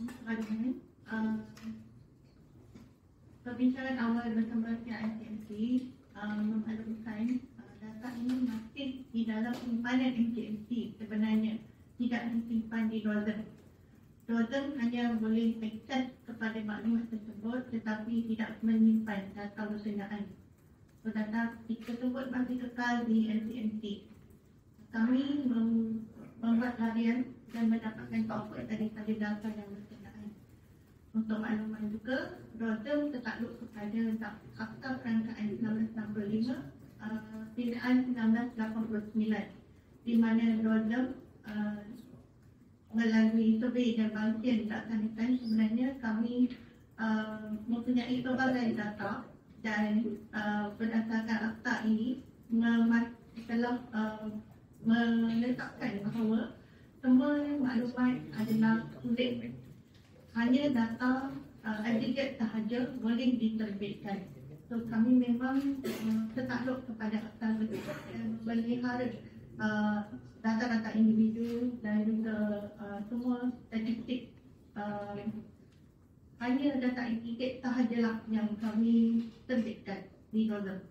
Soalan perbincangan awal bersama pihak MCMC memaklumkan data ini masih di dalam simpanan MCMC, sebenarnya tidak disimpan di Northern. Northern hanya boleh akses kepada maklumat tersebut tetapi tidak menyimpan data berkenaan. So, data tersebut masih kekal di MCMC. Kami membuat harian dan mendapatkan output daripada data yang berkenaan. Untuk makluman juga, Northern tertakluk kepada Akta Perangkaan 1965, Pindaan 1989, di mana Northern melalui survei dan bangkian dilaksanakan. Sebenarnya kami mempunyai pelbagai data dan berdasarkan akta ini telah menetapkan bahawa semua maklumat adalah sulit, hanya data aggregate sahaja boleh diterbitkan. So kami memang tertakluk kepada akta tersebut dan melihara data-data individu dan juga semua statistik. Hanya data aggregate sahajalah yang kami terbitkan di Northern.